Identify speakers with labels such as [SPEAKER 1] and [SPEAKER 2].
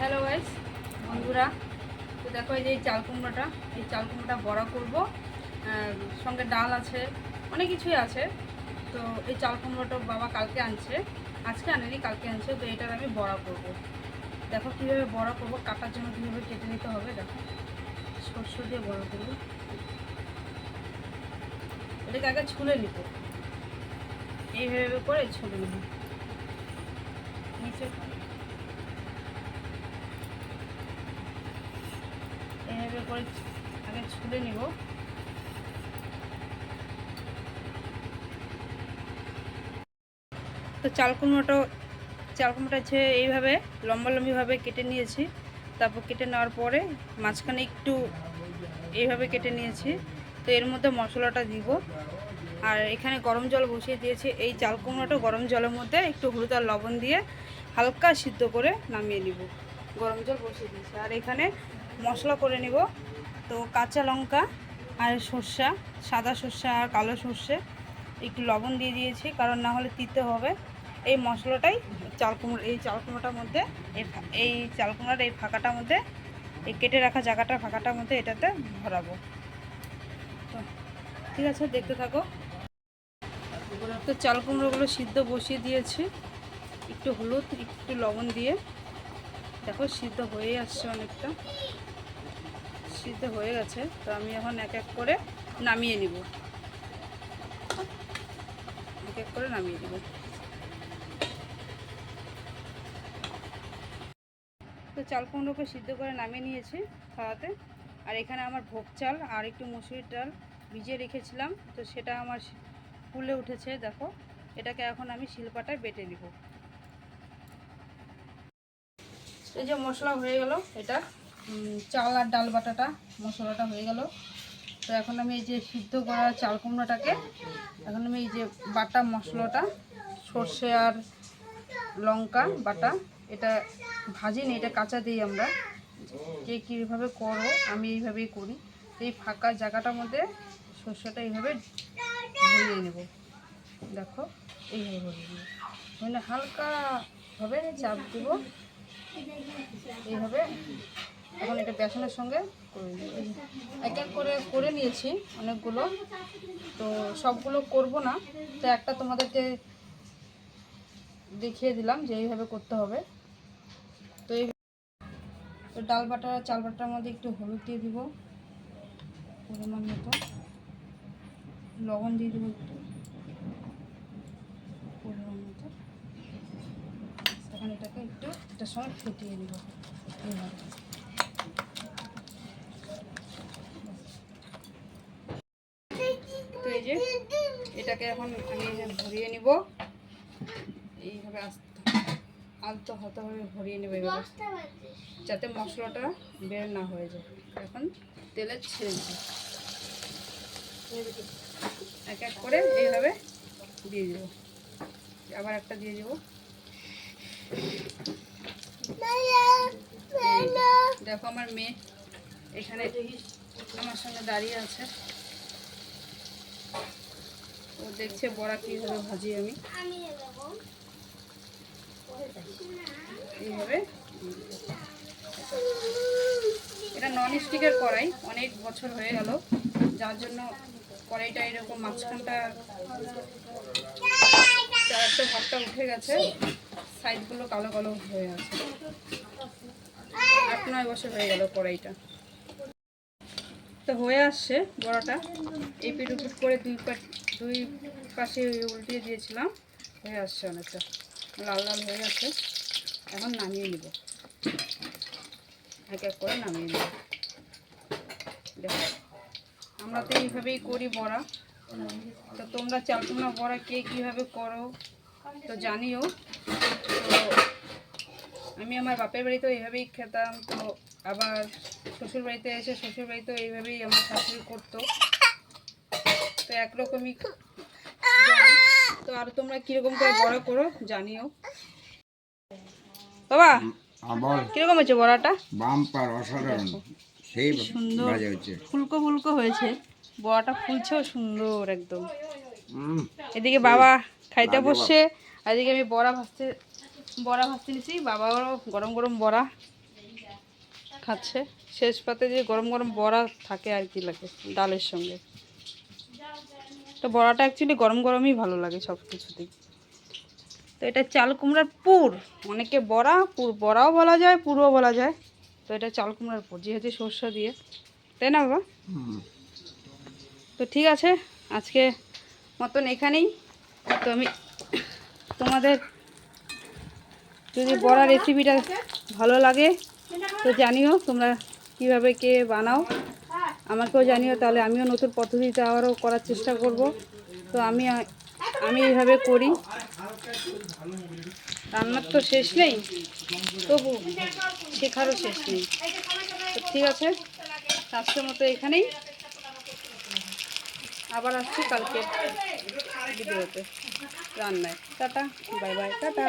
[SPEAKER 1] Hello guys বন্ধুরা, তো দেখো এই যে চাল কুমড়োটা বড়া করব। সঙ্গে ডাল আছে, অনেক কিছুই আছে। তো এই চাল কুমড়োটা বাবা কালকে আনছে, আজকে আনেনি, কালকে আনছে। তো এটার আমি বড়া করব। দেখো কীভাবে বড়া করব, কাটার জন্য কীভাবে কেটে নিতে হবে। দেখো সর্ষ দিয়ে বড়া করব। এটাকে আগে ছুলে নিব, এইভাবে করে ছুলে নেব নিচে, এইভাবে করে আগে ছুলে নিব। তো চাল কুমড়োটা হচ্ছে এইভাবে লম্বাভাবে কেটে নিয়েছি। তারপর কেটে নেওয়ার পরে মাঝখানে একটু এইভাবে কেটে নিয়েছি। তো এর মধ্যে মশলাটা দিব। আর এখানে গরম জল বসিয়ে দিয়েছি। এই চাল কুমড়োটা গরম জলের মধ্যে একটু হলুদ আর লবণ দিয়ে হালকা সিদ্ধ করে নামিয়ে নিব। গরম জল বসিয়ে দিয়েছি। আর এখানে মশলা করে নিব। তো কাঁচা লঙ্কা আর সর্ষা, সাদা সর্ষা আর কালো সর্ষে, একটু লবণ দিয়ে দিয়েছি, কারণ না হলে তিতে হবে। এই মশলাটাই এই চাল কুমড়োটার মধ্যে, এই চাল কুমড়োর এই ফাঁকাটার মধ্যে, এই কেটে রাখা ফাঁকাটার মধ্যে এটাতে ভরাবো। তো ঠিক আছে, দেখতে থাকো। তো চাল কুমড়োগুলো সিদ্ধ বসিয়ে দিয়েছি, একটু হলুদ একটু লবণ দিয়ে। দেখো সিদ্ধ হয়ে আসছে, অনেকটা সিদ্ধ হয়ে গেছে। তো আমি এখন এক এক করে নামিয়ে নিব, নামিয়ে দিব। তো চাল কুমড়োকে সিদ্ধ করে নামিয়ে নিয়েছি থালাতে। আর এখানে আমার ভোগ চাল আর একটু মসুরির ডাল ভিজিয়ে রেখেছিলাম, তো সেটা আমার ফুলে উঠেছে। দেখো এটাকে এখন আমি শিলপাটায় বেটে নিব। এই যে মশলা হয়ে গেল, এটা চাল আর ডাল বাটাটা মশলাটা হয়ে গেল। তো এখন আমি এই যে সিদ্ধ করা চাল কুমড়োটাকে, এখন আমি এই যে বাটা মশলাটা, সর্ষে আর লঙ্কা বাটা, এটা ভাজিনি, এটা কাঁচা দিই আমরা। যে কীভাবে করো, আমি এইভাবেই করি। এই ফাঁকা জায়গাটার মধ্যে সর্ষেটা এইভাবে ভরিয়ে নেব। দেখো এইভাবে ভরিয়ে নেব, মানে হালকাভাবে চাপ দেব এইভাবে। এখন এটা বেসনের সঙ্গে করে নেব। এক এক করে নিয়েছি অনেকগুলো, তো সবগুলো করব না। তো একটা তোমাদেরকে দেখিয়ে দিলাম যে এইভাবে করতে হবে। তো এই ডাল বাটা চাল বাটার মধ্যে একটু হলুদ দিয়ে দিব পরিমাণ মতো, লবণ দিয়ে দেবো একটু পরিমাণ মতো। এখন এটাকে একটু এটার সঙ্গে ফুটিয়ে দেবো এইভাবে। তো এই যে এটাকে এখন আমি ভরিয়ে নিব এইভাবে, আলতো হালকাভাবে ভরিয়ে নেব এইভাবে, যাতে মশলাটা বের না হয়ে যায়। এখন তেলে ছেড়ে দিব, এক এক করে এইভাবে দিয়ে দেবো। আবার একটা দিয়ে দেবো। দেখো আমার মেয়ে এখানে আমার সঙ্গে দাঁড়িয়ে আছে, ও দেখছে বড়া কীভাবে ভাজি আমি এইভাবে। এটা নন স্টিকের কড়াই, অনেক বছর হয়ে গেল, যার জন্য কড়াইটা এরকম মাঝখানটা একটা ভাতটা উঠে গেছে, সাইডগুলো কালো কালো হয়ে আছে। 8-9 বছর হয়ে গেল কড়াইটা। তো হয়ে আসছে বড়াটা, এই পিঠ উপিট করে দুই পাশে উল্টিয়ে দিয়েছিলাম, হয়ে আসছে অনেকটা লাল লাল হয়ে গেছে। এখন নামিয়ে নিব, এক এক করে নামিয়ে নিব। দেখো আমরা তো এইভাবেই করি বড়া। তো তোমরা চাল কুমড়া বড়া কে কীভাবে করো তো জানিও। তো আমি আমার বাপের বাড়িতেও এইভাবেই খেতাম, তো আবার শ্বশুর বাড়িতে এসে শ্বশুর বাড়িতেও এইভাবেই আমার শাশুড়ি করতো। তো একরকমই। তো আর তোমরা কীরকম করে বড়া করো জানিও। বাবা কিরকম হয়েছে বড়াটা?
[SPEAKER 2] বাম্পার, অসাধারণ, সেই
[SPEAKER 1] সুন্দর ফুলকো ফুলকো হয়েছে বড়াটা, ফুলছেও সুন্দর একদম। এদিকে বাবা খাইতে বসছে, আর এদিকে আমি বড়া ভাজতে নিচ্ছি। বাবারও গরম গরম বড়া খাচ্ছে। শেষ পাতে যে গরম গরম বড়া থাকে আর কি লাগে ডালের সঙ্গে। তো বড়াটা অ্যাকচুয়ালি গরম গরমই ভালো লাগে সব কিছুতেই। তো এটা চাল কুমড়ার পুর, অনেকে বড়া পুর বড়াও বলা যায়, পুরও বলা যায়। তো এটা চাল কুমড়ার পুর, যেহেতু সর্ষে দিয়ে, তাই না বাবা? তো ঠিক আছে, আজকে মতন এখানেই। তো আমি তোমাদের যদি বড়া রেসিপিটা ভালো লাগে তো জানিও তোমরা কিভাবে কে বানাও, আমাকেও জানিও, তাহলে আমিও নতুন পদ্ধতিতে আবারও করার চেষ্টা করব। তো আমি এইভাবে করি। রান্নার তো শেষ নেই, তবু শেখারও শেষ নেই। তো ঠিক আছে, আজকের মতো এখানেই, আবার আসছি কালকে ভিডিওতে রান্নায়। Tata, bye bye, tata.